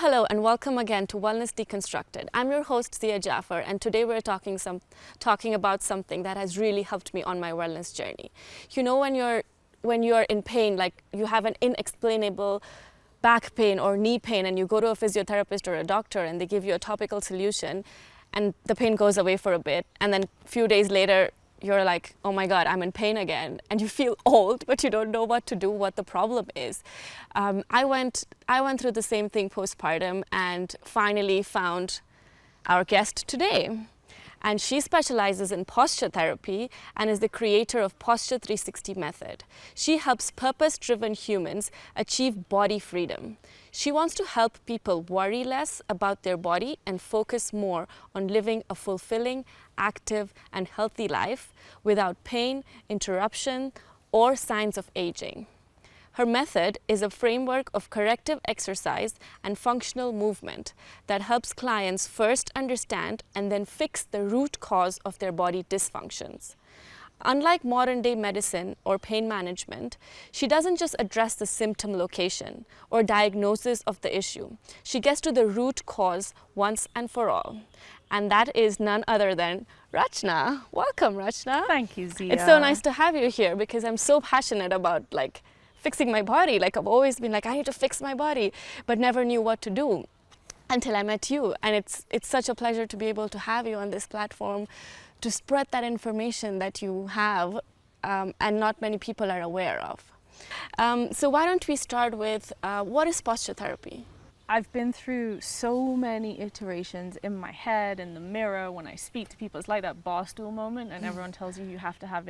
Hello, and welcome again to Wellness Deconstructed. I'm your host, Zia Jaffer, and today we're talking about something that has really helped me on my wellness journey. You know, when you're in pain, like you have an inexplainable back pain or knee pain, and you go to a physiotherapist or a doctor and they give you a topical solution, and the pain goes away for a bit, and then a few days later, you're like, oh my God, I'm in pain again. And you feel old, but you don't know what to do, what the problem is. I went through the same thing postpartum and finally found our guest today. And she specializes in posture therapy and is the creator of Posture 360 method. She helps purpose-driven humans achieve body freedom. She wants to help people worry less about their body and focus more on living a fulfilling, active, and healthy life without pain, interruption, or signs of aging. Her method is a framework of corrective exercise and functional movement that helps clients first understand and then fix the root cause of their body dysfunctions. Unlike modern-day medicine or pain management, she doesn't just address the symptom location or diagnosis of the issue. She gets to the root cause once and for all. And that is none other than Rachna. Welcome, Rachna. Thank you, Zia. It's so nice to have you here because I'm so passionate about fixing my body. I've always been I need to fix my body, but never knew what to do until I met you. And it's such a pleasure to be able to have you on this platform to spread that information that you have and not many people are aware of. So why don't we start with what is posture therapy? I've been through so many iterations in my head, in the mirror, when I speak to people. It's like that bar stool moment and everyone tells you have to have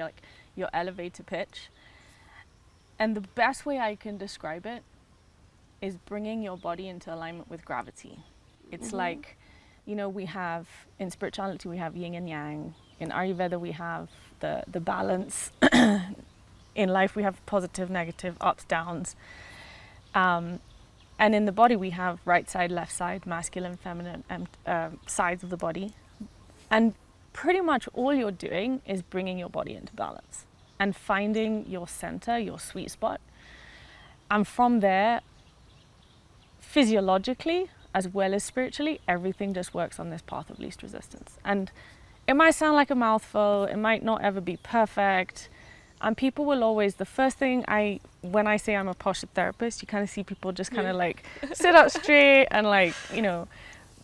your elevator pitch. And the best way I can describe it is bringing your body into alignment with gravity. It's we have, in spirituality, we have yin and yang. In Ayurveda, we have the balance. In life, we have positive, negative, ups, downs. And in the body, we have right side, left side, masculine, feminine, and sides of the body. And pretty much all you're doing is bringing your body into balance and finding your center, your sweet spot. And from there, physiologically, as well as spiritually, everything just works on this path of least resistance. And it might sound like a mouthful, it might not ever be perfect. And people will always, the first thing when I say I'm a posture therapist, you kind of see people just kind of sit up straight and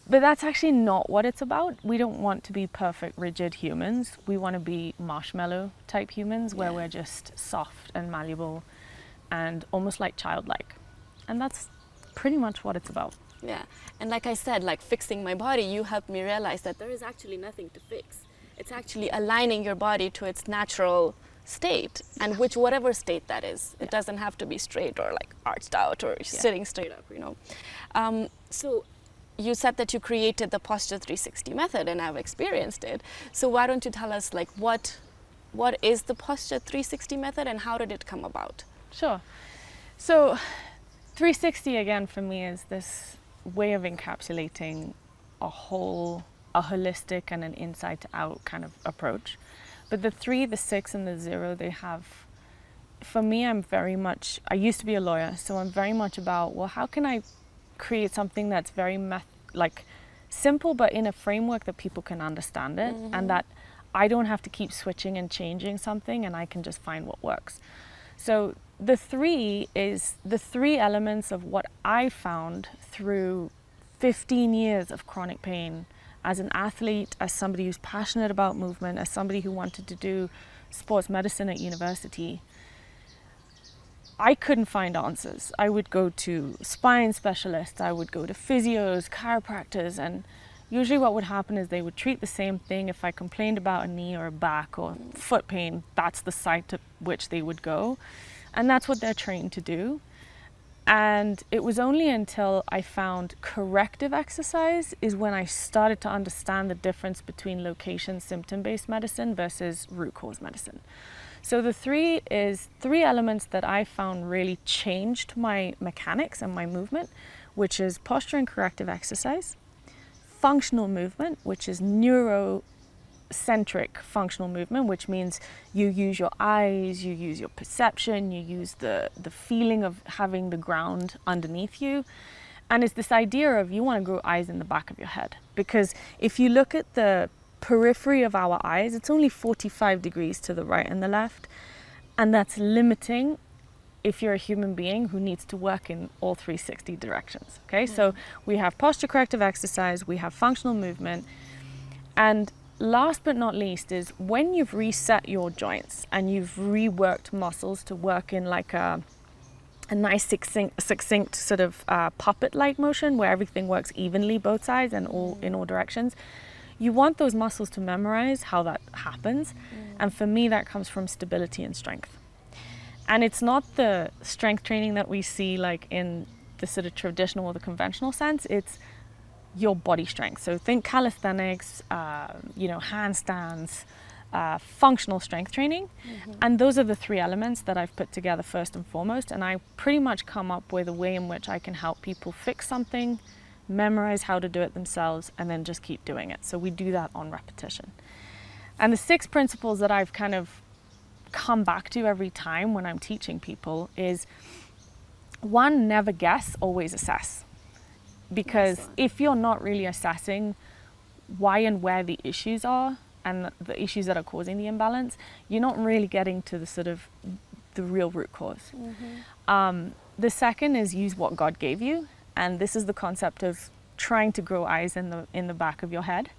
but that's actually not what it's about. We don't want to be perfect, rigid humans. We want to be marshmallow type humans where we're just soft and malleable and almost like childlike. And that's pretty much what it's about. Yeah, and like I said, fixing my body, you helped me realize that there is actually nothing to fix. It's actually aligning your body to its natural state, and whatever state that is. It doesn't have to be straight or arched out or sitting straight up, So you said that you created the Posture 360 method, and I've experienced it. So why don't you tell us what is the Posture 360 method and how did it come about? Sure. So 360 again for me is this way of encapsulating a holistic and an inside out kind of approach. But the 3, the 6, and the 0, they have, for me, I used to be a lawyer, so I'm very much about, how can I create something that's very simple, but in a framework that people can understand it, and that I don't have to keep switching and changing something, and I can just find what works. So the 3 is the 3 elements of what I found through 15 years of chronic pain, as an athlete, as somebody who's passionate about movement, as somebody who wanted to do sports medicine at university. I couldn't find answers. I would go to spine specialists, I would go to physios, chiropractors, and usually what would happen is they would treat the same thing. If I complained about a knee or a back or foot pain, that's the site to which they would go. And that's what they're trained to do. And it was only until I found corrective exercise is when I started to understand the difference between location symptom-based medicine versus root cause medicine. So the 3 is 3 elements that I found really changed my mechanics and my movement, which is posture and corrective exercise, functional movement, which is neurocentric functional movement, which means you use your eyes, you use your perception, you use the feeling of having the ground underneath you, And it's this idea of you want to grow eyes in the back of your head. Because if you look at the periphery of our eyes, it's only 45 degrees to the right and the left. And that's limiting if you're a human being who needs to work in all 360 directions. Okay, so we have posture corrective exercise, we have functional movement. And last but not least is when you've reset your joints and you've reworked muscles to work in like a nice succinct sort of puppet-like motion where everything works evenly both sides and all in all directions. You want those muscles to memorize how that happens. And for me, that comes from stability and strength. And it's not the strength training that we see like in the sort of traditional or the conventional sense. It's your body strength. So think calisthenics, handstands, functional strength training. And those are the three elements that I've put together first and foremost. And I pretty much come up with a way in which I can help people fix something, memorize how to do it themselves, and then just keep doing it. So we do that on repetition. And the 6 principles that I've kind of come back to every time when I'm teaching people is 1, never guess, always assess. Because if you're not really assessing why and where the issues are and the issues that are causing the imbalance, you're not really getting to the sort of the real root cause. The second is use what God gave you. And this is the concept of trying to grow eyes in the back of your head.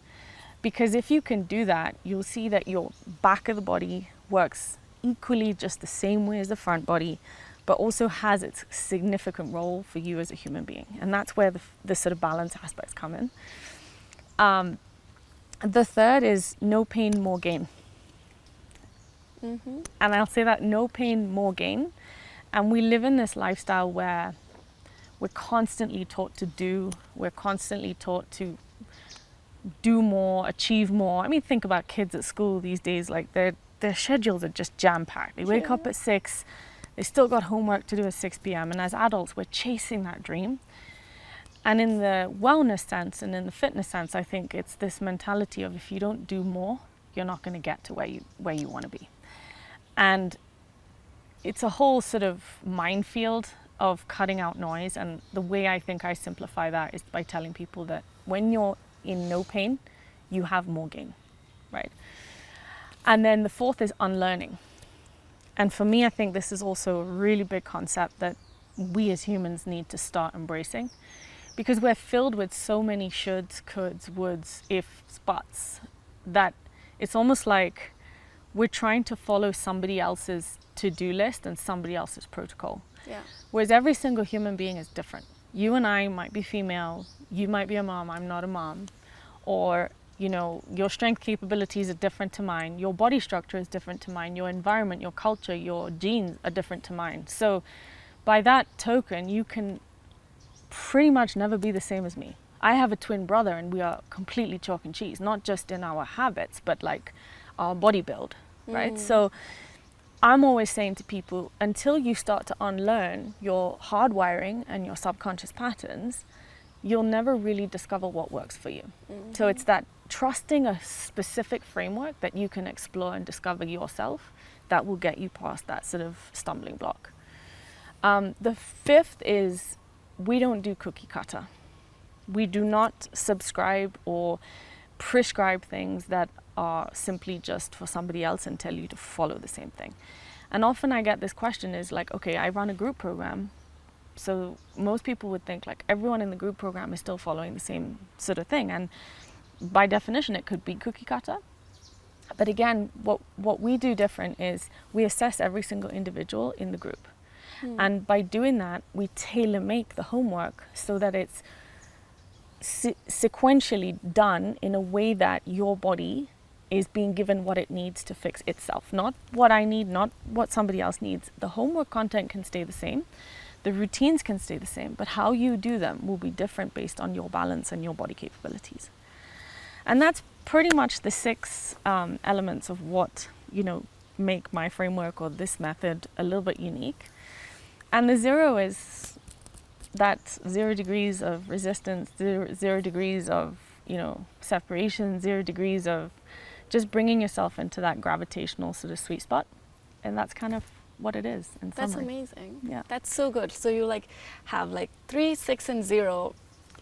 Because if you can do that, you'll see that your back of the body works equally just the same way as the front body, but also has its significant role for you as a human being. And that's where the sort of balance aspects come in. The third is no pain, more gain. And I'll say that no pain, more gain. And we live in this lifestyle where we're constantly taught to do, we're constantly taught to do more, achieve more. I mean, think about kids at school these days, like their schedules are just jam-packed. They wake up at 6, they still got homework to do at 6 p.m. And as adults, we're chasing that dream. And in the wellness sense and in the fitness sense, I think it's this mentality of if you don't do more, you're not going to get to where you want to be. And it's a whole sort of minefield of cutting out noise. And the way I think I simplify that is by telling people that when you're in no pain, you have more gain, right? And then the fourth is unlearning. And for me, I think this is also a really big concept that we as humans need to start embracing, because we're filled with so many shoulds, coulds, woulds, ifs, buts, that it's almost like we're trying to follow somebody else's to-do list and somebody else's protocol. Whereas every single human being is different. You and I might be female, you might be a mom, I'm not a mom. Or, your strength capabilities are different to mine, your body structure is different to mine, your environment, your culture, your genes are different to mine. So by that token, you can pretty much never be the same as me. I have a twin brother and we are completely chalk and cheese, not just in our habits, but like our body build, right? So I'm always saying to people, until you start to unlearn your hardwiring and your subconscious patterns, you'll never really discover what works for you. So it's that trusting a specific framework that you can explore and discover yourself that will get you past that sort of stumbling block. The fifth is we don't do cookie cutter. We do not subscribe or prescribe things that are simply just for somebody else and tell you to follow the same thing. And often I get this question is like, okay, I run a group program. So most people would think like everyone in the group program is still following the same sort of thing. And by definition, it could be cookie cutter. But again, what we do different is we assess every single individual in the group. And by doing that, we tailor make the homework so that it's sequentially done in a way that your body is being given what it needs to fix itself. Not what I need, not what somebody else needs. The homework content can stay the same. The routines can stay the same, but how you do them will be different based on your balance and your body capabilities. And that's pretty much the 6 elements of what, make my framework or this method a little bit unique. And the 0 is that 0 degrees of resistance, 0 degrees of, separation, 0 degrees of just bringing yourself into that gravitational sort of sweet spot. And that's kind of what it is in That's summary. amazing. Yeah. That's so good. So you like have like 3, 6, and 0.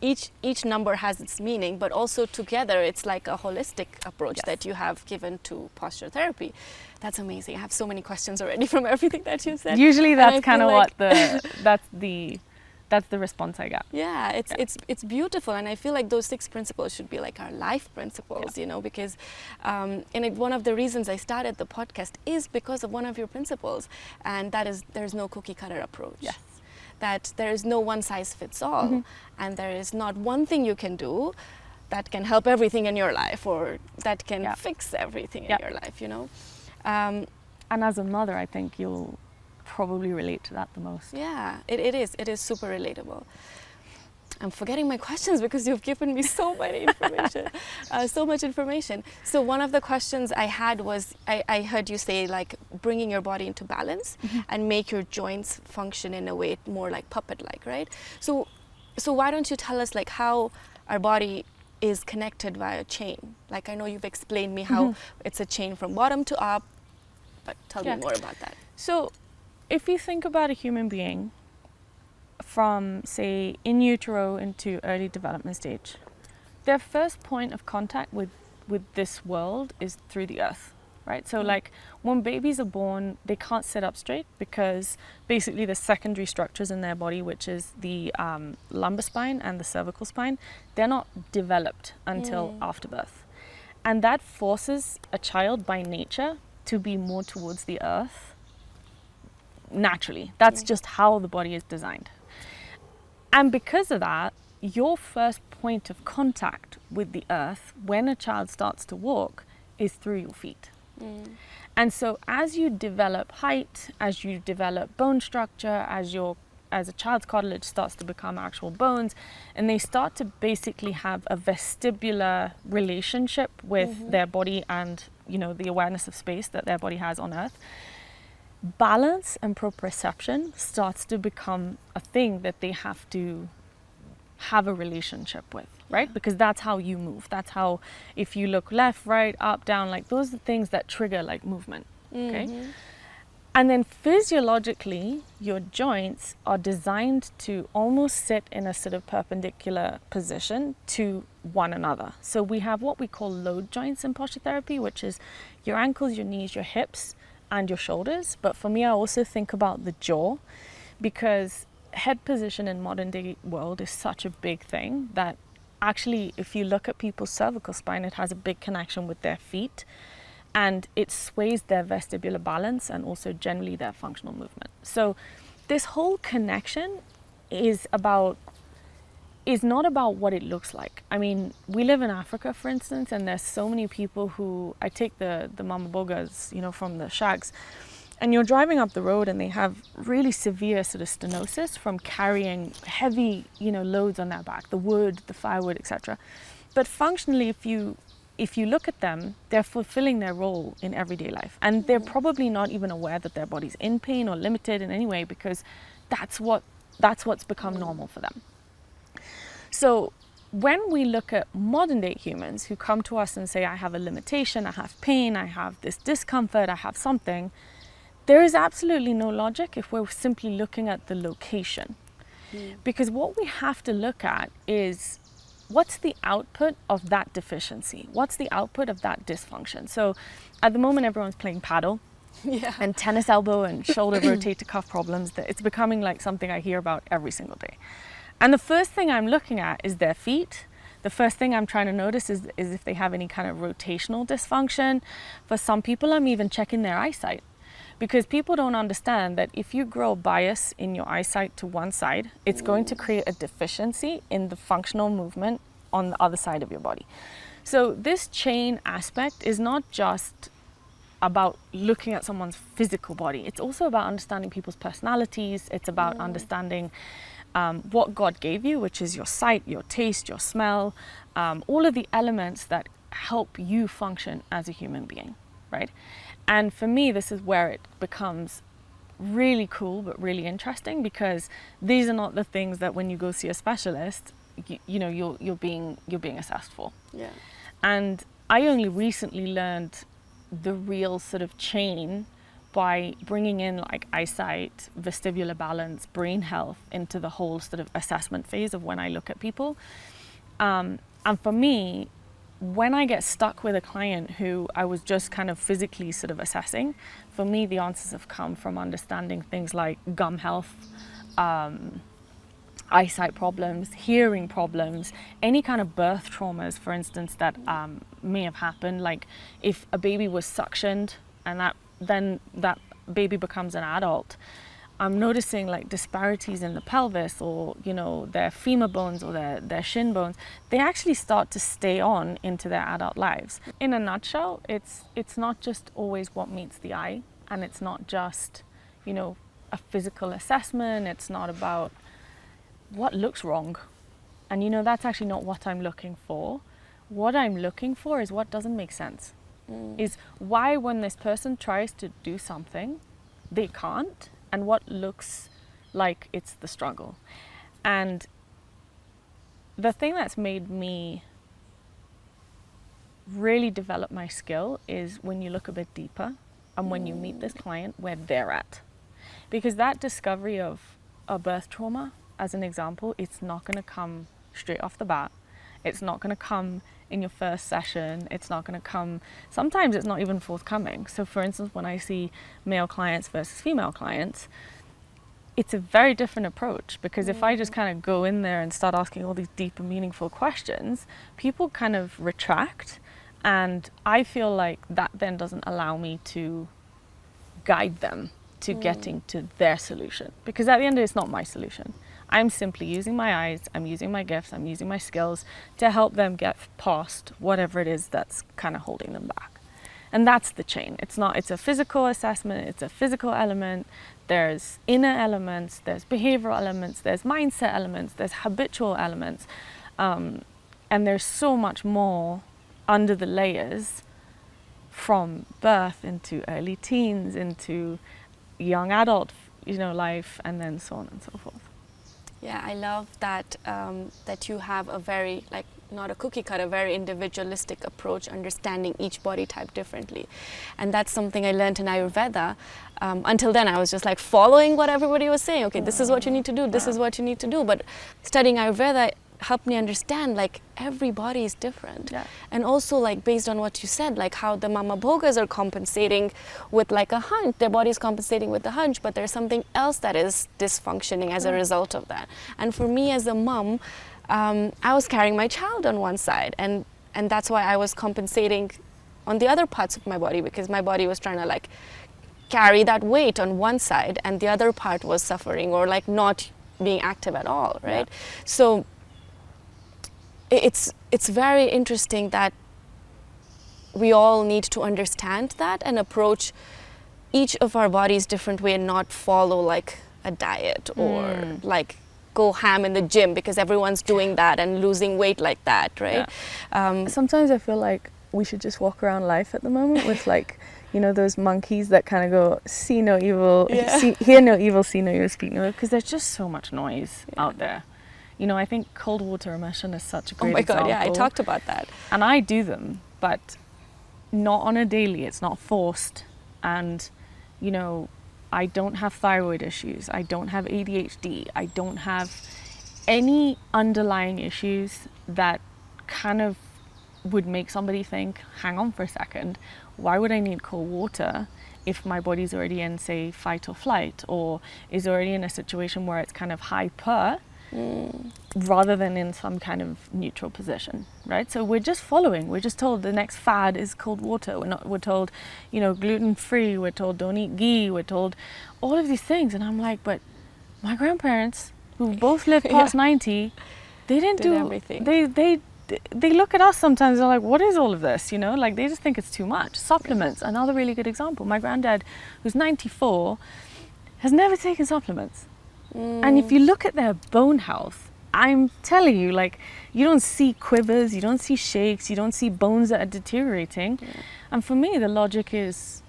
Each number has its meaning, but also together it's like a holistic approach Yes. that you have given to posture therapy. That's amazing. I have so many questions already from everything that you said. Usually And I that's kind feel of like- what that's the response I get. Yeah, it's beautiful, and I feel like those 6 principles should be like our life principles, you know, because one of the reasons I started the podcast is because of one of your principles, and that is there's no cookie cutter approach. Yes. That there is no one size fits all, Mhm. and there is not one thing you can do that can help everything in your life or that can Yeah. fix everything in Yeah. your life, you know. And as a mother, I think you'll probably relate to that the most. Yeah, it is super relatable. I'm forgetting my questions because you've given me so many information, so much information. So one of the questions I had was, I heard you say like bringing your body into balance and make your joints function in a way more like puppet-like, right? So why don't you tell us like how our body is connected via chain? Like I know you've explained me how it's a chain from bottom to up, but tell Yeah. me more about that. So if you think about a human being from, say, in utero into early development stage, their first point of contact with this world is through the earth, right? So like when babies are born, they can't sit up straight because basically the secondary structures in their body, which is the lumbar spine and the cervical spine, they're not developed until after birth. And that forces a child by nature to be more towards the earth naturally. That's just how the body is designed. And because of that, your first point of contact with the earth when a child starts to walk is through your feet. And so as you develop height, as you develop bone structure, as a child's cartilage starts to become actual bones, and they start to basically have a vestibular relationship with their body and, you know, the awareness of space that their body has on earth, balance and proprioception starts to become a thing that they have to have a relationship with, right? Because that's how you move. That's how, if you look left, right, up, down, like those are things that trigger like movement, okay? And then physiologically, your joints are designed to almost sit in a sort of perpendicular position to one another. So we have what we call load joints in posture therapy, which is your ankles, your knees, your hips, and your shoulders. But for me, I also think about the jaw, because head position in modern day world is such a big thing that actually, if you look at people's cervical spine, it has a big connection with their feet, and it sways their vestibular balance and also generally their functional movement. So this whole connection is not about what it looks like. I mean, we live in Africa, for instance, and there's so many people who, I take the mama bogas, you know, from the shags, and you're driving up the road and they have really severe sort of stenosis from carrying heavy, you know, loads on their back, the wood, the firewood, etc. But functionally, if you look at them, they're fulfilling their role in everyday life, and they're probably not even aware that their body's in pain or limited in any way, because that's what's become normal for them. So when we look at modern day humans who come to us and say, I have a limitation, I have pain, I have this discomfort, I have something, there is absolutely no logic if we're simply looking at the location. Because what we have to look at is, what's the output of that deficiency? What's the output of that dysfunction? So at the moment, everyone's playing paddle. And tennis elbow and shoulder rotator cuff problems. That it's becoming like something I hear about every single day. And the first thing I'm looking at is their feet. The first thing I'm trying to notice is if they have any kind of rotational dysfunction. For some people, I'm even checking their eyesight, because people don't understand that if you grow bias in your eyesight to one side, it's going to create a deficiency in the functional movement on the other side of your body. So this chain aspect is not just about looking at someone's physical body. It's also about understanding people's personalities. It's about understanding what God gave you, which is your sight, your taste, your smell, all of the elements that help you function as a human being, right? And for me, this is where it becomes really cool but really interesting, because these are not the things that when you go see a specialist, you're being assessed for. And I only recently learned the real sort of chain by bringing in like eyesight, vestibular balance, brain health into the whole sort of assessment phase of when I look at people. And for me, when I get stuck with a client who I was just kind of physically sort of assessing, for me, the answers have come from understanding things like gum health, eyesight problems, hearing problems, any kind of birth traumas, for instance, that may have happened. Like if a baby was suctioned and that baby becomes an adult, I'm noticing like disparities in the pelvis, or their femur bones or their shin bones. They actually start to stay on into their adult lives. In a nutshell, it's not just always what meets the eye, and it's not just a physical assessment. It's not about what looks wrong, and that's actually not what I'm looking for. What I'm looking for is what doesn't make sense. Is why when this person tries to do something, they can't, and what looks like it's the struggle. And the thing that's made me really develop my skill is when you look a bit deeper and when you meet this client where they're at. Because that discovery of a birth trauma, as an example, it's not going to come straight off the bat. It's not going to come in your first session. It's not going to come, sometimes it's not even forthcoming. So for instance, when I see male clients versus female clients, it's a very different approach, because if I just kind of go in there and start asking all these deep and meaningful questions, people kind of retract, and I feel like that then doesn't allow me to guide them to getting to their solution, because at the end it's not my solution. I'm simply using my eyes, I'm using my gifts, I'm using my skills to help them get past whatever it is that's kind of holding them back. And that's the chain. It's a physical assessment, it's a physical element, there's inner elements, there's behavioral elements, there's mindset elements, there's habitual elements, and there's so much more under the layers, from birth into early teens, into young adult life, and then so on and so forth. Yeah, I love that that you have a very, like, not a cookie cutter, very individualistic approach, understanding each body type differently. And that's something I learned in Ayurveda. Until then, I was just like following what everybody was saying. Okay, this is what you need to do, this is what you need to do. But studying Ayurveda helped me understand, like, every body is different. Yeah. And also, like, based on what you said, like how the mama bhogas are compensating with like a hunch, their body is compensating with the hunch, but there's something else that is dysfunctioning as a result of that. And for me as a mom, I was carrying my child on one side, and that's why I was compensating on the other parts of my body, because my body was trying to like carry that weight on one side and the other part was suffering or like not being active at all, right? Yeah. So it's very interesting that we all need to understand that and approach each of our bodies different way, and not follow like a diet or like go ham in the gym because everyone's doing that and losing weight like that, right? Yeah. Sometimes I feel like we should just walk around life at the moment with like, those monkeys that kind of go, see no evil, hear no evil, see no evil, speak no evil, because there's just so much noise out there. I think cold water immersion is such a great example. Oh my God, yeah, I talked about that. And I do them, but not on a daily, it's not forced. And, I don't have thyroid issues, I don't have ADHD, I don't have any underlying issues that kind of would make somebody think, hang on for a second, why would I need cold water if my body's already in, say, fight or flight, or is already in a situation where it's kind of hyper, rather than in some kind of neutral position, right? So we're just following. We're just told the next fad is cold water. We're told, gluten-free. We're told don't eat ghee. We're told all of these things. And I'm like, but my grandparents, who both lived past 90, they didn't do everything. They look at us sometimes. They're like, what is all of this? Like they just think it's too much. Supplements, another really good example. My granddad, who's 94, has never taken supplements. And if you look at their bone health, I'm telling you, like, you don't see quivers, you don't see shakes, you don't see bones that are deteriorating. Yeah. And for me, the logic is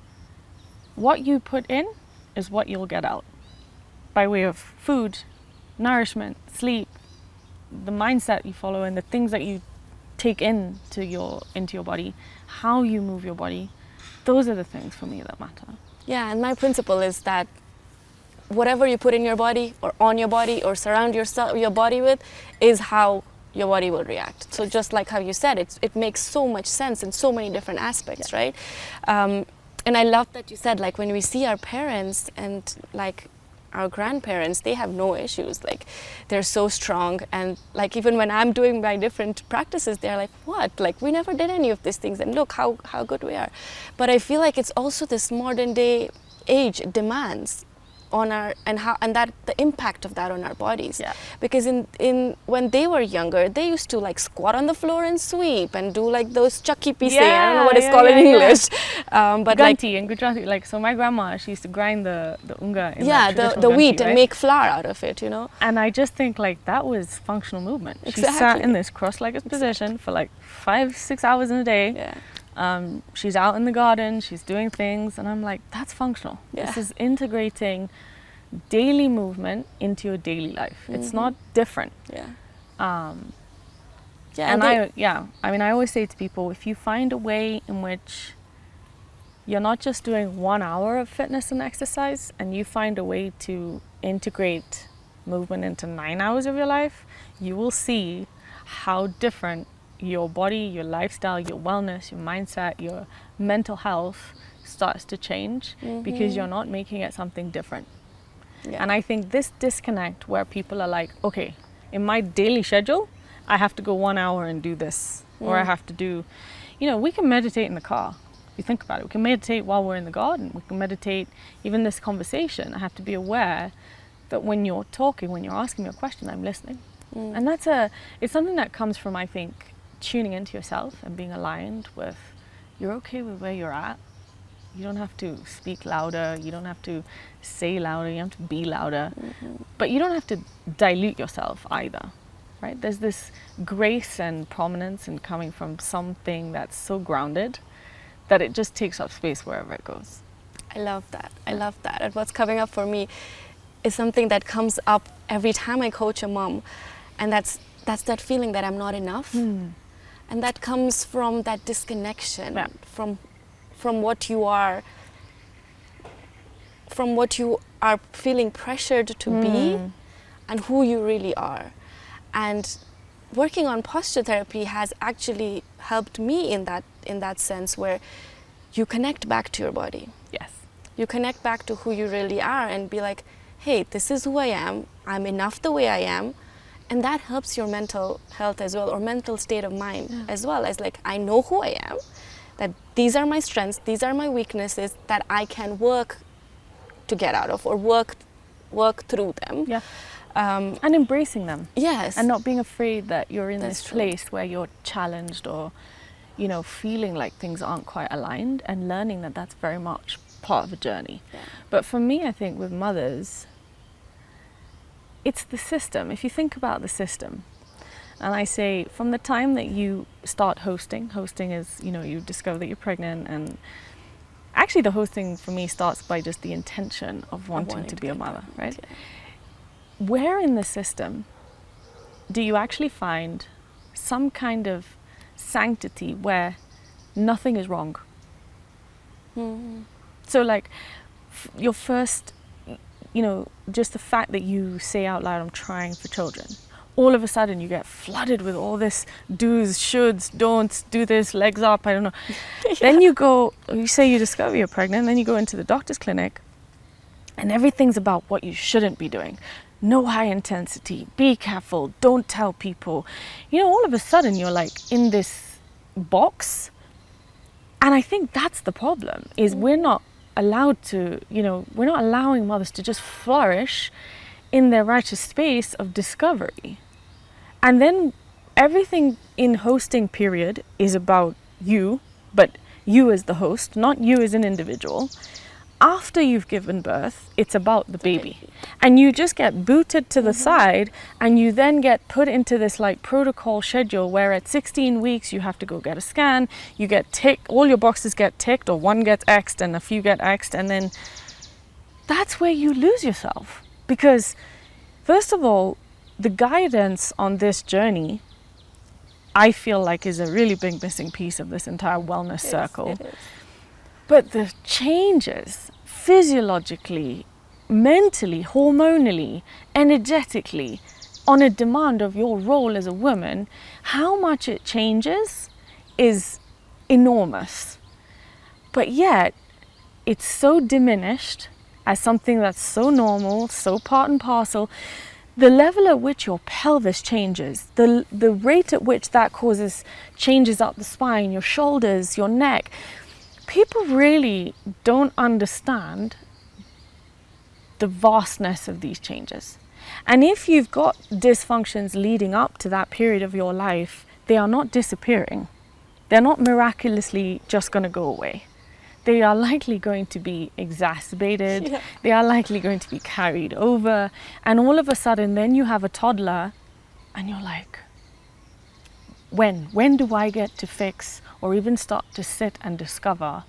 what you put in is what you'll get out by way of food, nourishment, sleep, the mindset you follow, and the things that you take into your body, how you move your body. Those are the things for me that matter. Yeah, and my principle is that whatever you put in your body or on your body or surround your body with is how your body will react. So just like how you said, it makes so much sense in so many different aspects, right? And I love that you said, like, when we see our parents and like our grandparents, they have no issues. Like, they're so strong, and like even when I'm doing my different practices, they're like, what? Like, we never did any of these things, and look how good we are. But I feel like it's also this modern day age demands on our and that the impact of that on our bodies. Yeah. Because in when they were younger, they used to like squat on the floor and sweep and do like those chucky pieces. I don't know what it's called in English. But Ganti and Gujarati, like, so my grandma, she used to grind the unga in the wheat, right? And make flour out of it, you know. And I just think like that was functional movement. Exactly. She sat in this cross-legged position for like 5-6 hours in a day. Yeah. She's out in the garden, she's doing things, and I'm like, that's functional. Yeah. This is integrating daily movement into your daily life. It's not different. Yeah. Yeah, and I mean, I always say to people, if you find a way in which you're not just doing 1 hour of fitness and exercise, and you find a way to integrate movement into 9 hours of your life, you will see how different your body, your lifestyle, your wellness, your mindset, your mental health starts to change because you're not making it something different. Yeah. And I think this disconnect where people are like, okay, in my daily schedule, I have to go 1 hour and do this, or I have to do, you know, we can meditate in the car. If you think about it, we can meditate while we're in the garden. We can meditate, even this conversation. I have to be aware that when you're talking, when you're asking me a question, I'm listening. And it's something that comes from, I think, tuning into yourself and being aligned with, you're okay with where you're at. You don't have to speak louder, you don't have to say louder, you don't have to be louder, but you don't have to dilute yourself either, right? There's this grace and prominence in coming from something that's so grounded that it just takes up space wherever it goes. I love that. I love that. And what's coming up for me is something that comes up every time I coach a mom, and that's that feeling that I'm not enough. And that comes from that disconnection from what you are feeling pressured to be and who you really are. And working on posture therapy has actually helped me in that sense, where you connect back to your body. Yes. You connect back to who you really are and be like, hey, this is who I am. I'm enough the way I am. And that helps your mental health as well, or mental state of mind as well, as like, I know who I am, that these are my strengths, these are my weaknesses that I can work to get out of or work through them. Yeah. And embracing them. Yes. And not being afraid that you're in That's this true. place where you're challenged or, you know, feeling like things aren't quite aligned, and learning that that's very much part of a journey. Yeah. But for me, I think with mothers, it's the system. If you think about the system, and I say from the time that you start hosting is, you know, you discover that you're pregnant, and actually the hosting for me starts by just the intention of wanting to be a mother, right? Yeah. Where in the system do you actually find some kind of sanctity where nothing is wrong? So like your first, you know, just the fact that you say out loud, I'm trying for children, all of a sudden you get flooded with all this do's, shoulds, don'ts, do this, legs up, I don't know. Then you say you discover you're pregnant, then you go into the doctor's clinic and everything's about what you shouldn't be doing. No high intensity, be careful, don't tell people. You know, all of a sudden you're like in this box. And I think that's the problem, is we're not allowed to, you know, we're not allowing mothers to just flourish in their righteous space of discovery. And then everything in hosting period is about you, but you as the host, not you as an individual. After you've given birth, it's about the baby. And you just get booted to the side, and you then get put into this like protocol schedule where at 16 weeks you have to go get a scan, you get ticked, all your boxes get ticked, or one gets X'd and a few get X'd, and then that's where you lose yourself. Because first of all, the guidance on this journey, I feel like, is a really big missing piece of this entire wellness circle. It is. But the changes physiologically, mentally, hormonally, energetically, on a demand of your role as a woman, how much it changes is enormous. But yet, it's so diminished as something that's so normal, so part and parcel. The level at which your pelvis changes, the rate at which that causes changes up the spine, your shoulders, your neck, people really don't understand the vastness of these changes. And if you've got dysfunctions leading up to that period of your life, they are not disappearing. They're not miraculously just going to go away. They are likely going to be exacerbated. Yeah. They are likely going to be carried over. And all of a sudden, then you have a toddler and you're like, when do I get to fix or even start to sit and discover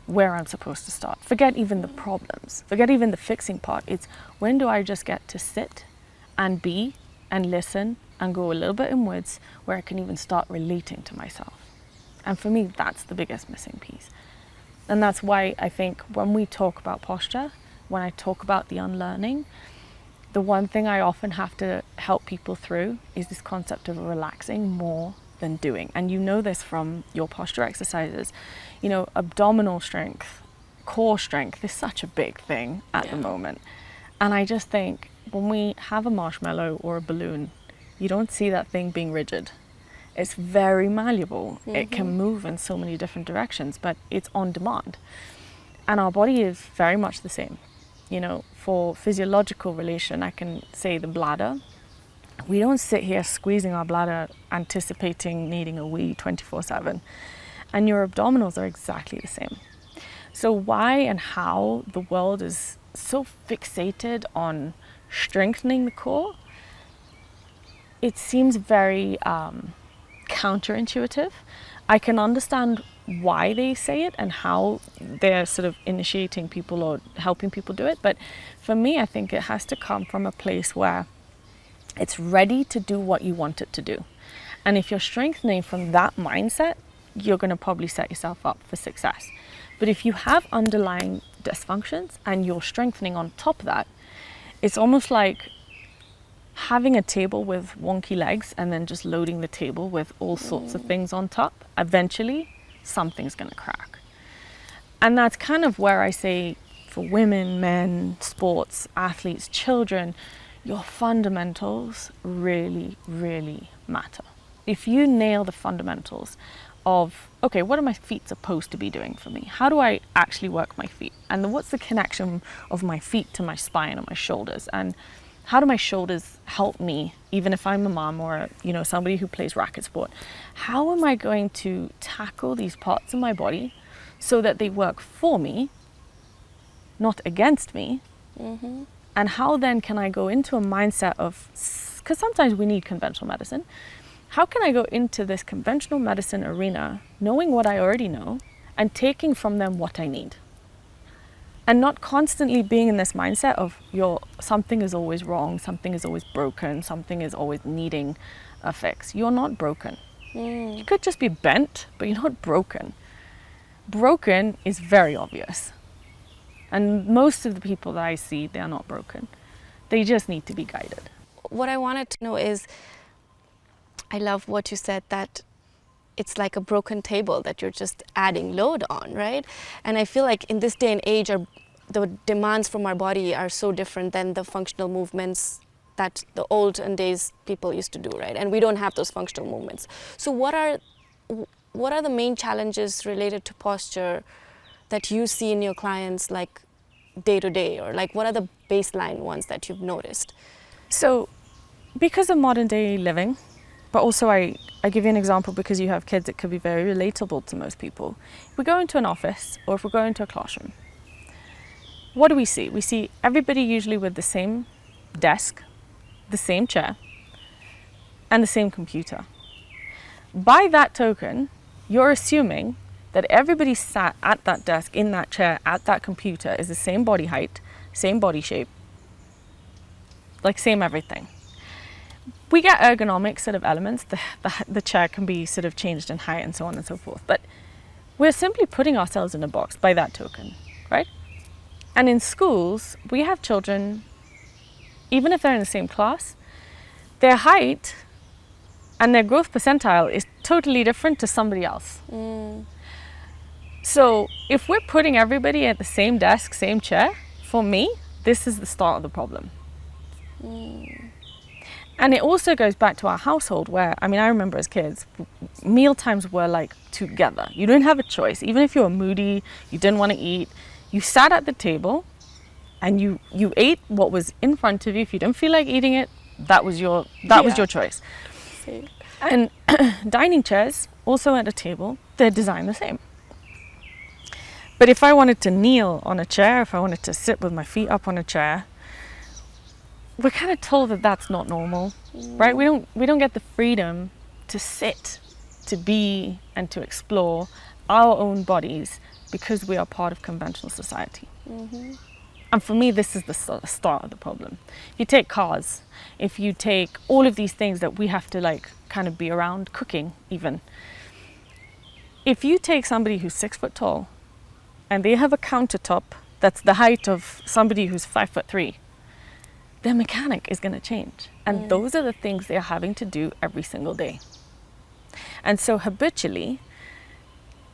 where I'm supposed to start? Forget even the problems. Forget even the fixing part. It's when do I just get to sit and be and listen and go a little bit inwards where I can even start relating to myself. And for me, that's the biggest missing piece. And that's why I think when we talk about posture, when I talk about the unlearning, the one thing I often have to help people through is this concept of relaxing more than doing. And you know this from your posture exercises. You know, abdominal strength, core strength is such a big thing at the moment. And I just think when we have a marshmallow or a balloon, you don't see that thing being rigid. It's very malleable. Mm-hmm. It can move in so many different directions, but it's on demand. And our body is very much the same. You know, for physiological relation, I can say the bladder. We don't sit here squeezing our bladder, anticipating needing a wee 24/7. And your abdominals are exactly the same. So why and how the world is so fixated on strengthening the core, it seems very counterintuitive. I can understand why they say it and how they're sort of initiating people or helping people do it. But for me, I think it has to come from a place where it's ready to do what you want it to do. And if you're strengthening from that mindset, you're going to probably set yourself up for success. But if you have underlying dysfunctions and you're strengthening on top of that, it's almost like having a table with wonky legs and then just loading the table with all sorts of things on top. Eventually, something's going to crack. And that's kind of where I say for women, men, sports, athletes, children, your fundamentals really, really matter. If you nail the fundamentals of, okay, what are my feet supposed to be doing for me? How do I actually work my feet? And what's the connection of my feet to my spine or my shoulders? And how do my shoulders help me, even if I'm a mom or, you know, somebody who plays racket sport? How am I going to tackle these parts of my body so that they work for me, not against me? Mm-hmm. And how then can I go into a mindset of, because sometimes we need conventional medicine, how can I go into this conventional medicine arena knowing what I already know and taking from them what I need? And not constantly being in this mindset of something is always wrong, something is always broken, something is always needing a fix. You're not broken. You could just be bent, but you're not broken. Broken is very obvious. And most of the people that I see, they are not broken. They just need to be guided. What I wanted to know is, I love what you said, that it's like a broken table that you're just adding load on, right? And I feel like in this day and age, the demands from our body are so different than the functional movements that the olden days people used to do, right? And we don't have those functional movements. So what are the main challenges related to posture that you see in your clients, like day to day, or like what are the baseline ones that you've noticed? So because of modern day living, but also I give you an example because you have kids, it could be very relatable to most people. If we go into an office or if we go into a classroom, what do we see? We see everybody usually with the same desk, the same chair, and the same computer. By that token, you're assuming that everybody sat at that desk, in that chair, at that computer is the same body height, same body shape, like same everything. We get ergonomic sort of elements. The chair can be sort of changed in height and so on and so forth. But we're simply putting ourselves in a box by that token, right? And in schools, we have children, even if they're in the same class, their height and their growth percentile is totally different to somebody else. So if we're putting everybody at the same desk, same chair, for me, this is the start of the problem. And it also goes back to our household where, I mean, I remember as kids, meal times were like together. You didn't have a choice. Even if you were moody, you didn't want to eat, you sat at the table and you ate what was in front of you. If you didn't feel like eating it, that was your choice. Same. And dining chairs, also at a table, they're designed the same. But if I wanted to kneel on a chair, if I wanted to sit with my feet up on a chair, we're kind of told that that's not normal, right? We don't get the freedom to sit, to be, and to explore our own bodies because we are part of conventional society. And for me, this is the start of the problem. If you take cars, if you take all of these things that we have to like kind of be around, cooking even. If you take somebody who's 6 foot tall and they have a countertop that's the height of somebody who's 5'3", their mechanic is going to change. And those are the things they're having to do every single day. And so habitually,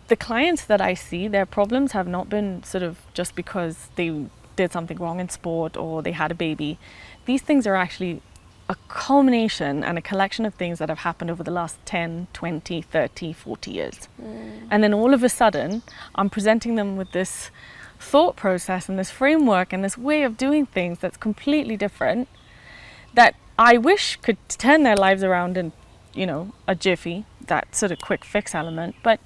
the clients that I see, their problems have not been sort of just because they did something wrong in sport or they had a baby. These things are actually a culmination and a collection of things that have happened over the last 10, 20, 30, 40 years. And then all of a sudden, I'm presenting them with this thought process and this framework and this way of doing things that's completely different that I wish could turn their lives around in, you know, a jiffy, that sort of quick fix element. But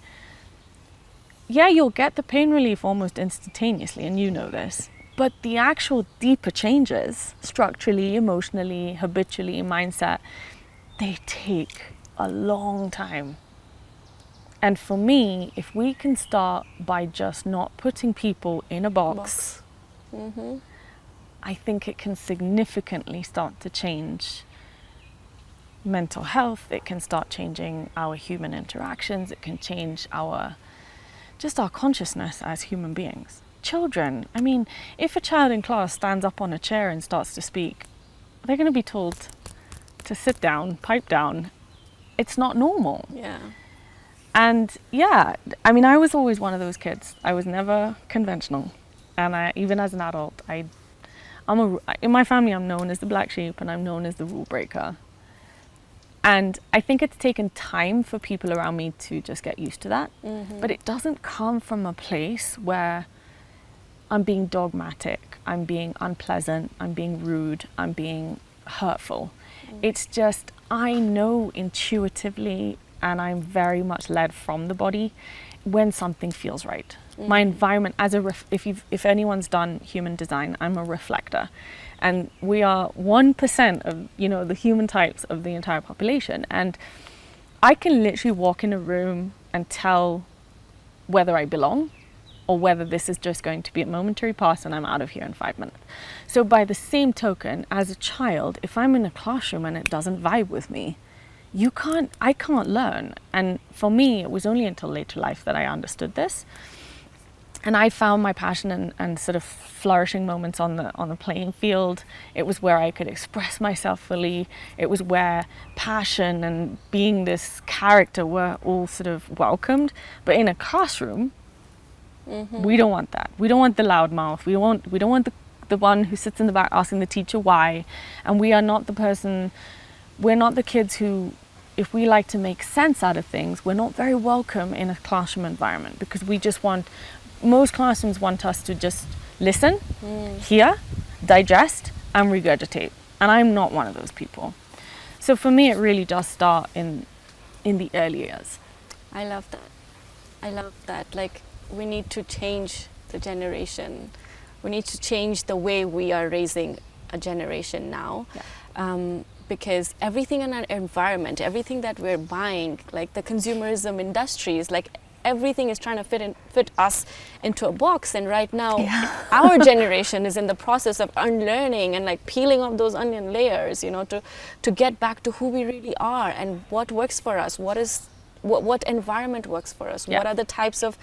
yeah, you'll get the pain relief almost instantaneously, and you know this. But the actual deeper changes, structurally, emotionally, habitually, mindset, they take a long time. And for me, if we can start by just not putting people in a box. I think it can significantly start to change mental health. It can start changing our human interactions. It can change our consciousness as human beings. Children, I mean, if a child in class stands up on a chair and starts to speak, they're going to be told to sit down, pipe down. It's not normal. Yeah. And yeah, I mean, I was always one of those kids. I was never conventional. And even as an adult, in my family, I'm known as the black sheep and I'm known as the rule breaker. And I think it's taken time for people around me to just get used to that. But it doesn't come from a place where I'm being dogmatic, I'm being unpleasant, I'm being rude, I'm being hurtful. It's just, I know intuitively, and I'm very much led from the body when something feels right. My environment, if anyone's done human design, I'm a reflector. And we are 1% of, you know, the human types of the entire population. And I can literally walk in a room and tell whether I belong or whether this is just going to be a momentary pass and I'm out of here in 5 minutes. So by the same token, as a child, if I'm in a classroom and it doesn't vibe with me, I can't learn. And for me, it was only until later life that I understood this. And I found my passion and sort of flourishing moments on the playing field. It was where I could express myself fully. It was where passion and being this character were all sort of welcomed. But in a classroom, we don't want that. We don't want the loudmouth. We don't want the one who sits in the back asking the teacher why. And we are not the person. We're not the kids who, if we like to make sense out of things, we're not very welcome in a classroom environment because we just want. Most classrooms want us to just listen, hear, digest, and regurgitate. And I'm not one of those people. So for me, it really does start in the early years. I love that. Like, we need to change the generation. We need to change the way we are raising a generation now. Yeah. Because everything in our environment, everything that we're buying, like the consumerism industries, like everything is trying to fit us into a box. And right now, our generation is in the process of unlearning and like peeling off those onion layers, you know, to get back to who we really are and what works for us, what environment works for us, what are the types of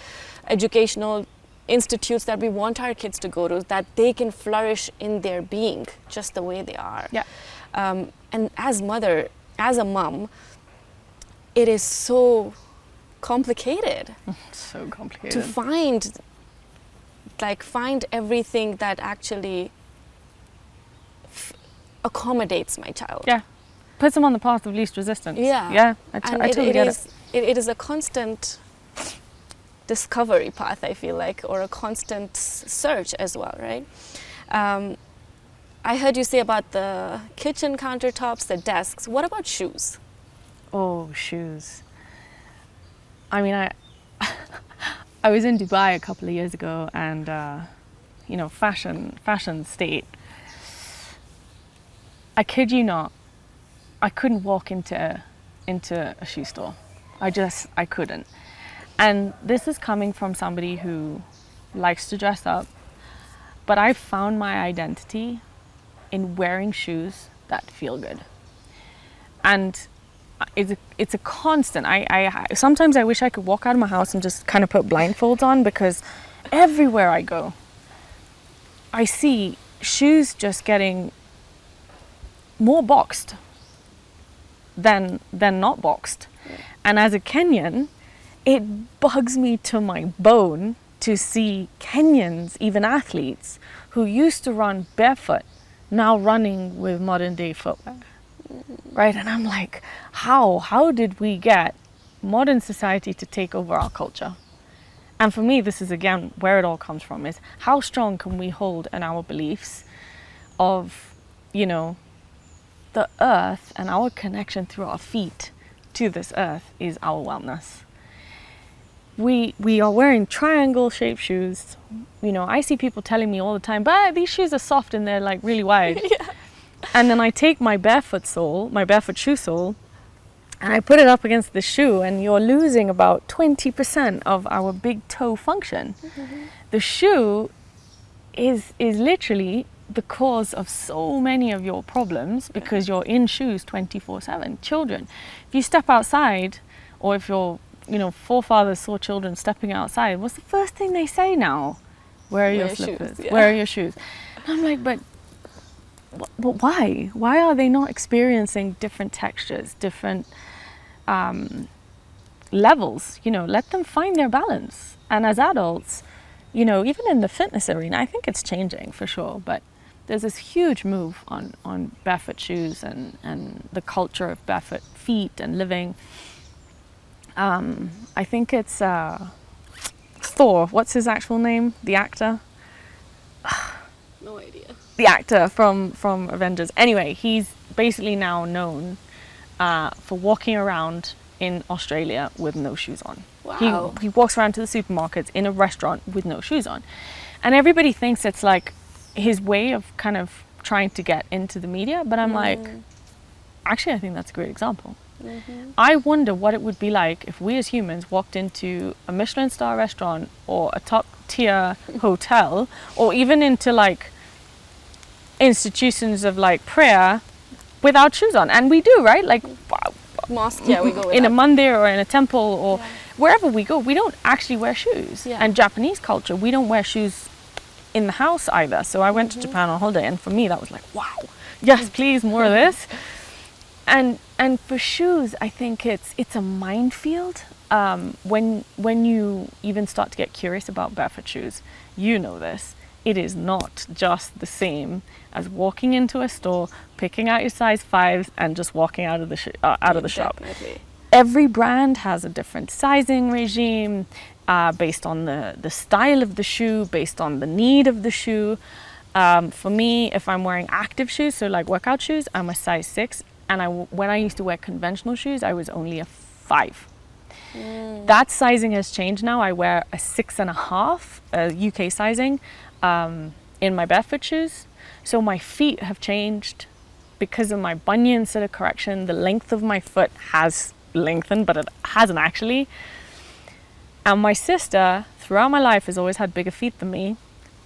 educational institutes that we want our kids to go to, that they can flourish in their being just the way they are. Yeah. And as a mom, it is so complicated. So complicated. To find everything that actually accommodates my child. Yeah. Puts them on the path of least resistance. Yeah. Yeah. I totally get it. It is a constant discovery path, I feel like, or a constant search as well, right? I heard you say about the kitchen countertops, the desks. What about shoes? Oh, shoes. I mean, I was in Dubai a couple of years ago, and you know, fashion state. I kid you not, I couldn't walk into a shoe store. I couldn't. And this is coming from somebody who likes to dress up, but I've found my identity in wearing shoes that feel good. And it's a constant. I sometimes I wish I could walk out of my house and just kind of put blindfolds on, because everywhere I go, I see shoes just getting more boxed than not boxed. And as a Kenyan, it bugs me to my bone to see Kenyans, even athletes, who used to run barefoot, now running with modern day footwear. Right? And I'm like, how did we get modern society to take over our culture? And for me, this is again where it all comes from, is how strong can we hold in our beliefs of, you know, the earth, and our connection through our feet to this earth is our wellness. We are wearing triangle shaped shoes. You know, I see people telling me all the time, but these shoes are soft and they're like really wide. Yeah. And then I take my barefoot shoe sole, and I put it up against the shoe, and you're losing about 20% of our big toe function. Mm-hmm. The shoe is literally the cause of so many of your problems, because you're in shoes 24/7. Children, if you step outside, or if your forefathers saw children stepping outside, what's the first thing they say now? Where are your slippers? Shoes, yeah. Where are your shoes? And I'm like, but why? Why are they not experiencing different textures, different levels? You know, let them find their balance. And as adults, you know, even in the fitness arena, I think it's changing for sure, but there's this huge move on barefoot shoes and the culture of barefoot feet and living. I think it's Thor. What's his actual name? The actor? No idea. The actor from Avengers. Anyway, he's basically now known for walking around in Australia with no shoes on. Wow. He walks around to the supermarkets in a restaurant with no shoes on. And everybody thinks it's like his way of kind of trying to get into the media, but I'm like, actually I think that's a great example. Mm-hmm. I wonder what it would be like if we as humans walked into a Michelin star restaurant or a top tier hotel, or even into like institutions of like prayer without shoes on. And we do, right? Like mosque, yeah, we go in a mandir or in a temple or wherever we go, we don't actually wear shoes. Yeah. And Japanese culture, we don't wear shoes in the house either. So I went to Japan on holiday, and for me that was like, wow, yes, please, more of this. And for shoes, I think it's a minefield. When you even start to get curious about barefoot shoes, you know this. It is not just the same as walking into a store, picking out your size 5s, and just walking out of the shop. Every brand has a different sizing regime, based on the style of the shoe, based on the need of the shoe. For me, if I'm wearing active shoes, so like workout shoes, I'm a size 6. And when I used to wear conventional shoes, I was only a 5. That sizing has changed now. I wear a 6.5, UK sizing, in my barefoot shoes. So my feet have changed because of my bunion sort of correction. The length of my foot has lengthened, but it hasn't actually. And my sister, throughout my life, has always had bigger feet than me.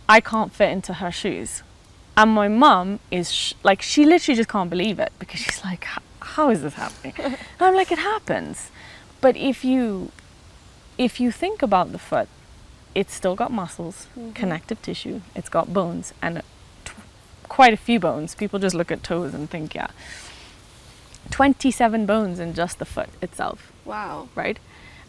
I can't fit into her shoes. And my mum is like, she literally just can't believe it, because she's like, how is this happening? And I'm like, it happens. But if you think about the foot, it's still got muscles, connective tissue, it's got bones, and quite a few bones. People just look at toes and think, yeah, 27 bones in just the foot itself. Wow. Right?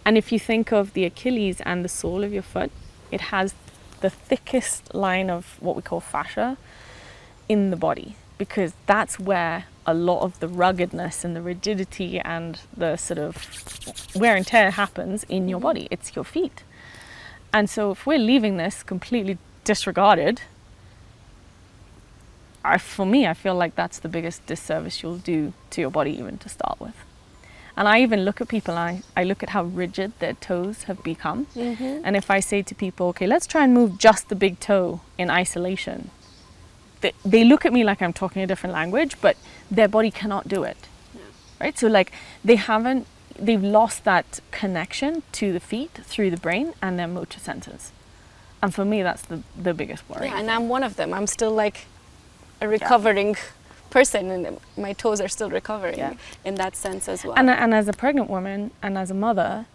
And if you think of the Achilles and the sole of your foot, it has the thickest line of what we call fascia in the body, because that's where a lot of the ruggedness and the rigidity and the sort of wear and tear happens in your body. It's your feet. And so if we're leaving this completely disregarded, for me, I feel like that's the biggest disservice you'll do to your body, even to start with. And I even look at people and I look at how rigid their toes have become. And if I say to people, okay, let's try and move just the big toe in isolation, they look at me like I'm talking a different language, but their body cannot do it. Right? So like they've lost that connection to the feet through the brain and their motor centers. And for me, that's the biggest worry. Yeah, and I'm one of them. I'm still like a recovering person, and my toes are still recovering in that sense as well. And as a pregnant woman and as a mother,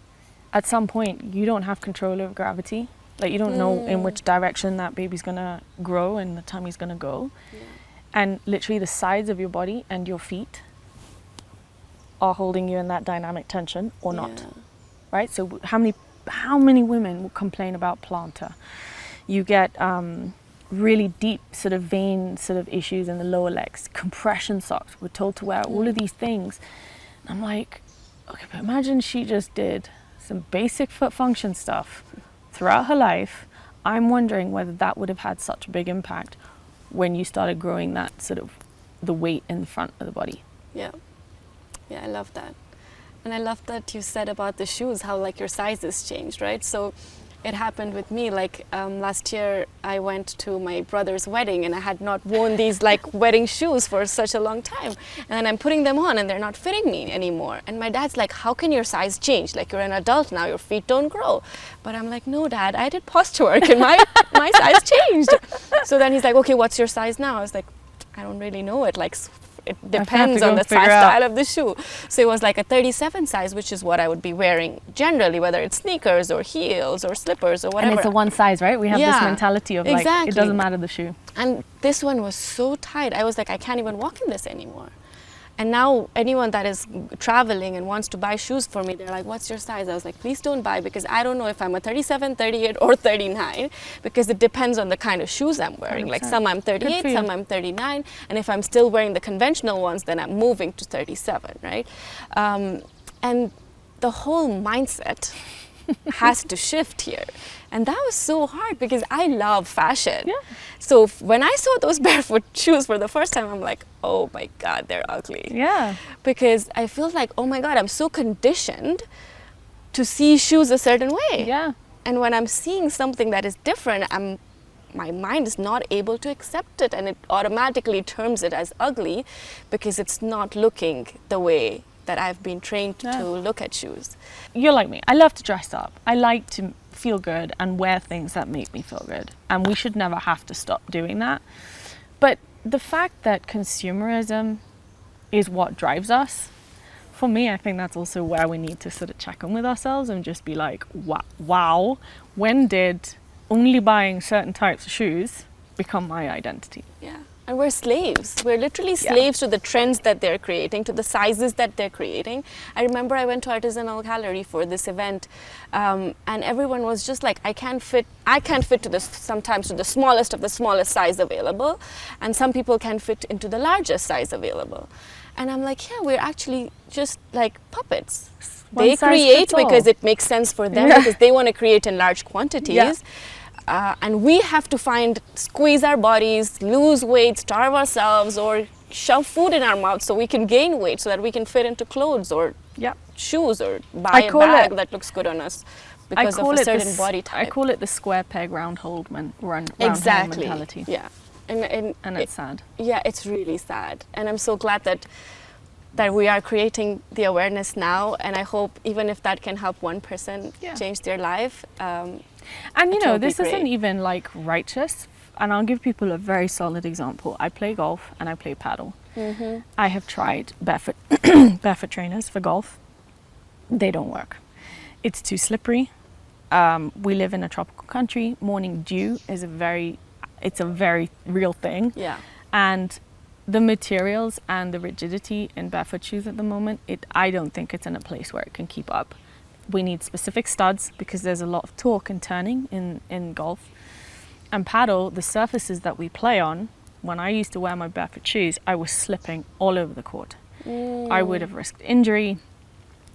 at some point you don't have control over gravity. Like you don't know in which direction that baby's gonna grow and the tummy's gonna go. And literally the sides of your body and your feet are holding you in that dynamic tension or not. Right? So how many women will complain about plantar? You get really deep sort of vein sort of issues in the lower legs, compression socks. We're told to wear all of these things. And I'm like, okay, but imagine she just did some basic foot function stuff throughout her life. I'm wondering whether that would have had such a big impact when you started growing that sort of the weight in the front of the body. Yeah, I love that. And I love that you said about the shoes, how like your sizes changed, right? So it happened with me, like last year I went to my brother's wedding and I had not worn these like wedding shoes for such a long time. And then I'm putting them on and they're not fitting me anymore. And my dad's like, how can your size change? Like you're an adult now, your feet don't grow. But I'm like, no Dad, I did posture work and my size changed. So then he's like, okay, what's your size now? I was like, I don't really know it. Like it depends on the size style of the shoe. So it was like a 37 size, which is what I would be wearing generally, whether it's sneakers or heels or slippers or whatever. And it's a one size, right? We have this mentality of like, it doesn't matter the shoe. And this one was so tight. I was like, I can't even walk in this anymore. And now anyone that is traveling and wants to buy shoes for me, they're like, what's your size? I was like, please don't buy, because I don't know if I'm a 37, 38 or 39, because it depends on the kind of shoes I'm wearing. 100%. Like some I'm 38, some I'm 39. And if I'm still wearing the conventional ones, then I'm moving to 37, right? And the whole mindset has to shift here. And that was so hard because I love fashion. Yeah. So when I saw those barefoot shoes for the first time, I'm like, oh my God, they're ugly. Yeah. Because I feel like, oh my God, I'm so conditioned to see shoes a certain way. Yeah. And when I'm seeing something that is different, my mind is not able to accept it, and it automatically terms it as ugly because it's not looking the way that I've been trained to look at shoes. You're like me. I love to dress up. I like to feel good and wear things that make me feel good. And we should never have to stop doing that. But the fact that consumerism is what drives us, for me, I think that's also where we need to sort of check in with ourselves and just be like, wow, when did only buying certain types of shoes become my identity? Yeah. And we're slaves. We're literally slaves to the trends that they're creating, to the sizes that they're creating. I remember I went to Artisanal Gallery for this event, and everyone was just like, I can't fit to this, sometimes to the smallest of the smallest size available, and some people can fit into the largest size available. And I'm like, yeah, we're actually just like puppets. They create because it makes sense for them, because they want to create in large quantities. Yeah. And we have to squeeze our bodies, lose weight, starve ourselves, or shove food in our mouths so we can gain weight, so that we can fit into clothes or shoes, or buy a bag that looks good on us because of a certain body type. I call it the square peg round hole mentality. Yeah. And it's sad. Yeah, it's really sad. And I'm so glad that we are creating the awareness now, and I hope even if that can help one person change their life. And you know, this isn't even like righteous, and I'll give people a very solid example. I play golf and I play paddle. Mm-hmm. I have tried barefoot trainers for golf. They don't work. It's too slippery. we live in a tropical country. Morning dew is it's a very real thing. Yeah. And the materials and the rigidity in barefoot shoes at the moment, I don't think it's in a place where it can keep up. We need specific studs because there's a lot of torque and turning in golf. And paddle, the surfaces that we play on, when I used to wear my barefoot shoes, I was slipping all over the court. I would have risked injury.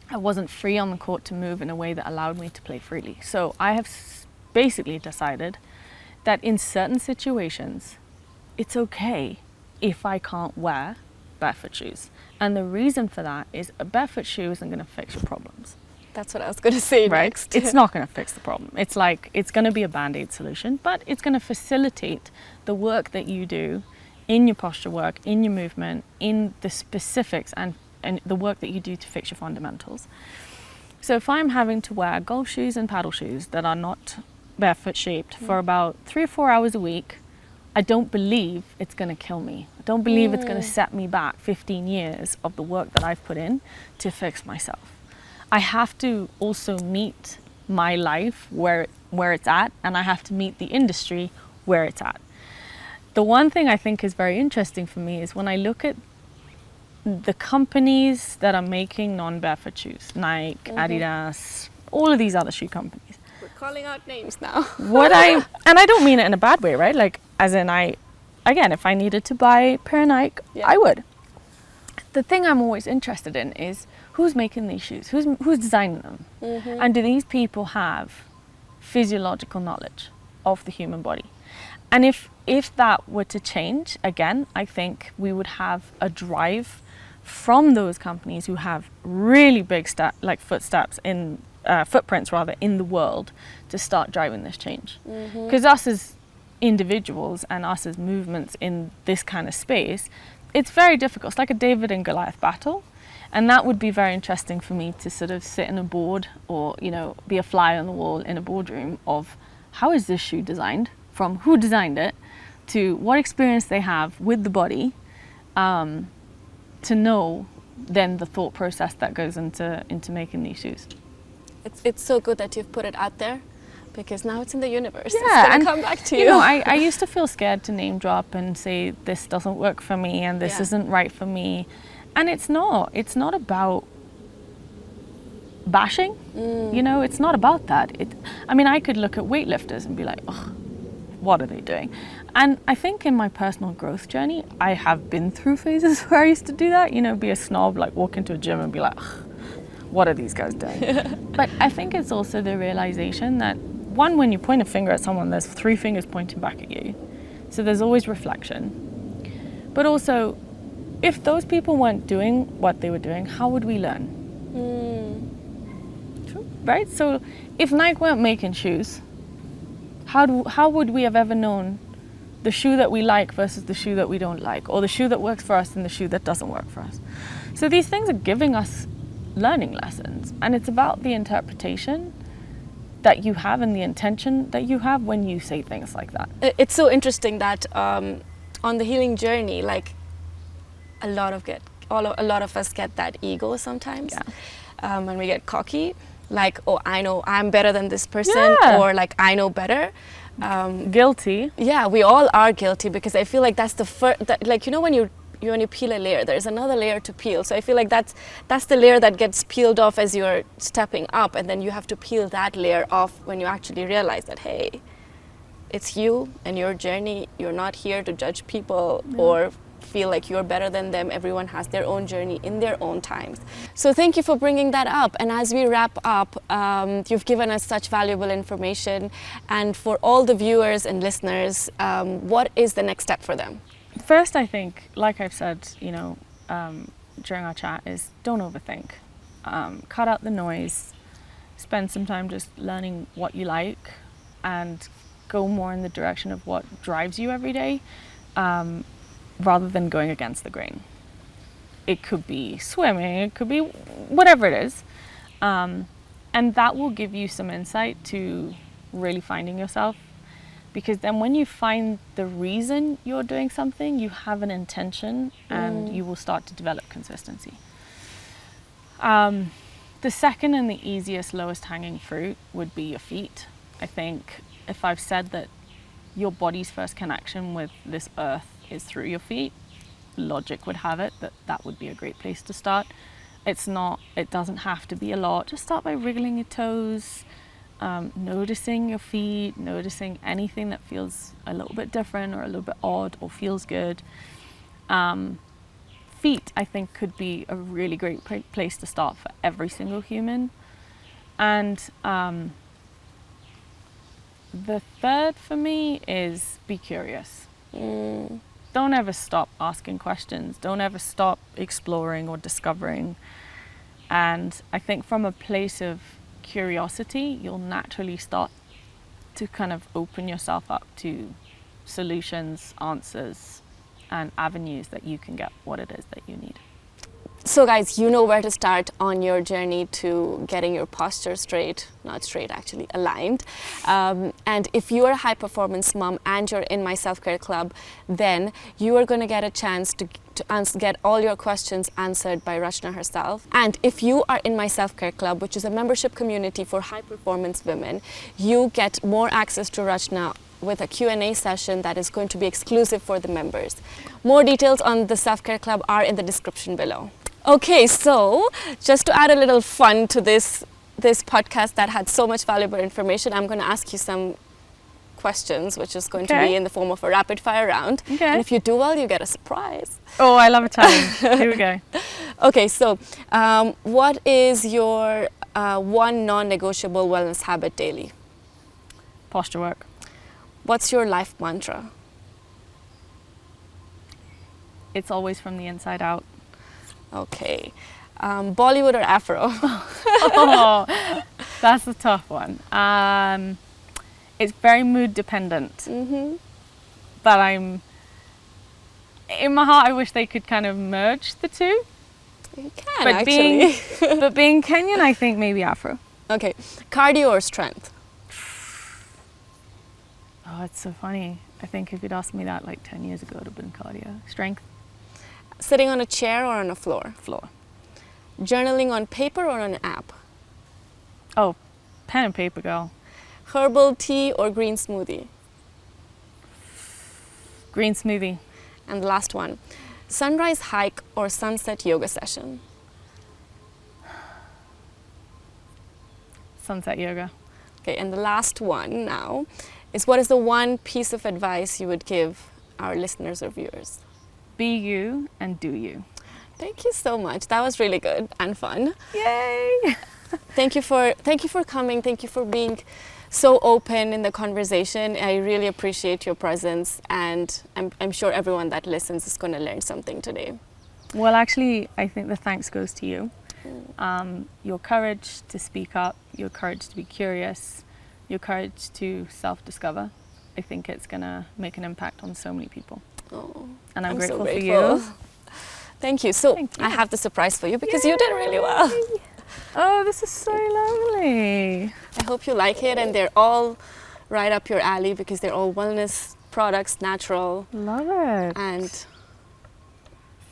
I wasn't free on the court to move in a way that allowed me to play freely. So I have basically decided that in certain situations, it's okay if I can't wear barefoot shoes. And the reason for that is a barefoot shoe isn't going to fix your problems. That's what I was going to say right? next. It's not going to fix the problem. It's going to be a Band-Aid solution, but it's going to facilitate the work that you do in your posture work, in your movement, in the specifics and the work that you do to fix your fundamentals. So if I'm having to wear golf shoes and paddle shoes that are not barefoot shaped for about 3 or 4 hours a week, I don't believe it's going to kill me. I don't believe it's going to set me back 15 years of the work that I've put in to fix myself. I have to also meet my life where it's at, and I have to meet the industry where it's at. The one thing I think is very interesting for me is when I look at the companies that are making non-barefoot shoes, Nike, Adidas, all of these other shoe companies. We're calling out names now. And I don't mean it in a bad way, right? Like, as in again, if I needed to buy a pair of Nike, I would. The thing I'm always interested in is who's making these shoes? Who's designing them? And do these people have physiological knowledge of the human body? And if that were to change, again, I think we would have a drive from those companies who have really big footprints in the world to start driving this change. Because us as individuals and us as movements in this kind of space, it's very difficult. It's like a David and Goliath battle. And that would be very interesting for me to sort of sit in a board or, be a fly on the wall in a boardroom of how is this shoe designed, from who designed it to what experience they have with the body, to know then the thought process that goes into making these shoes. It's so good that you've put it out there, because now it's in the universe. Yeah, it's going to come back to you. I used to feel scared to name drop and say this doesn't work for me and this isn't right for me. And it's not about bashing, it's not about that. I could look at weightlifters and be like, oh, what are they doing? And I think in my personal growth journey, I have been through phases where I used to do that, be a snob, like walk into a gym and be like, what are these guys doing? But I think it's also the realization that, one, when you point a finger at someone, there's 3 fingers pointing back at you. So there's always reflection. But also, if those people weren't doing what they were doing, how would we learn? True. Right? So if Nike weren't making shoes, how would we have ever known the shoe that we like versus the shoe that we don't like, or the shoe that works for us and the shoe that doesn't work for us? So these things are giving us learning lessons, and it's about the interpretation that you have and the intention that you have when you say things like that. It's so interesting that on the healing journey, like a lot of us get that ego sometimes, and we get cocky, like, oh, I know I'm better than this person, or like I know better. Guilty. Yeah, we all are guilty, because I feel like that's the first, when you peel a layer, there's another layer to peel. So I feel like that's the layer that gets peeled off as you're stepping up, and then you have to peel that layer off when you actually realize that, hey, it's you and your journey. You're not here to judge people or feel like you're better than them. Everyone has their own journey in their own times. So thank you for bringing that up. And as we wrap up, you've given us such valuable information. And for all the viewers and listeners, what is the next step for them? First, I think, like I've said, during our chat, is don't overthink. Cut out the noise. Spend some time just learning what you like, and go more in the direction of what drives you every day, rather than going against the grain. It could be swimming, it could be whatever it is. And that will give you some insight to really finding yourself. Because then when you find the reason you're doing something, you have an intention, and you will start to develop consistency. The second and the easiest, lowest hanging fruit would be your feet. I think if I've said that your body's first connection with this earth is through your feet, logic would have it that that would be a great place to start. It doesn't have to be a lot. Just start by wriggling your toes, noticing your feet, noticing anything that feels a little bit different or a little bit odd or feels good. Feet, I think, could be a really great place to start for every single human. And the third for me is be curious. Don't ever stop asking questions. Don't ever stop exploring or discovering. And I think from a place of curiosity, you'll naturally start to kind of open yourself up to solutions, answers, and avenues that you can get what it is that you need. So guys, you know where to start on your journey to getting your posture straight, not straight actually, aligned. And if you are a high performance mom and you're in my self-care club, then you are going to get a chance to get all your questions answered by Rachna herself. And if you are in my self-care club, which is a membership community for high performance women, you get more access to Rachna with a Q&A session that is going to be exclusive for the members. More details on the self-care club are in the description below. Okay, so just to add a little fun to this podcast that had so much valuable information, I'm going to ask you some questions, which is going to be in the form of a rapid fire round. Okay. And if you do well, you get a surprise. Oh, I love a challenge. Here we go. Okay, so what is your one non-negotiable wellness habit daily? Posture work. What's your life mantra? It's always from the inside out. Okay. Bollywood or Afro? Oh, that's a tough one. It's very mood dependent. But in my heart, I wish they could kind of merge the two. You can, actually. But being Kenyan, I think maybe Afro. Okay. Cardio or strength? Oh, it's so funny. I think if you'd asked me that like 10 years ago, it would have been cardio. Strength. Sitting on a chair or on a floor? Floor. Journaling on paper or on an app? Oh, pen and paper, girl. Herbal tea or green smoothie? Green smoothie. And the last one, sunrise hike or sunset yoga session? Sunset yoga. Okay, and the last one now is, what is the one piece of advice you would give our listeners or viewers? Be you and do you. Thank you so much. That was really good and fun. Yay! Thank you for coming. Thank you for being so open in the conversation. I really appreciate your presence, and I'm sure everyone that listens is going to learn something today. Well, actually, I think the thanks goes to you. Your courage to speak up, your courage to be curious, your courage to self-discover. I think it's going to make an impact on so many people. Oh, And I'm grateful so for grateful. you. Thank you. So Thank you. I have the surprise for you because you did really well. Oh, this is so lovely. I hope you like it, and they're all right up your alley because they're all wellness products, natural, Love it. and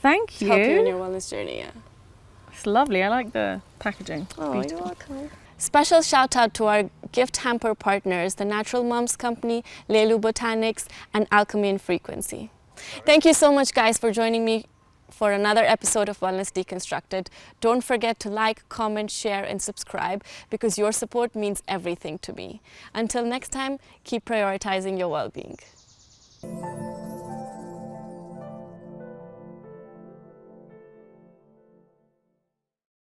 Thank you. help you in your wellness journey. Yeah. It's lovely. I like the packaging. Oh, Beautiful. you're welcome. Special shout out to our gift hamper partners, the Natural Moms Company, Lelu Botanics, and Alchemy and Frequency. Thank you so much, guys, for joining me for another episode of Wellness Deconstructed. Don't forget to like, comment, share, and subscribe because your support means everything to me. Until next time, keep prioritizing your well-being.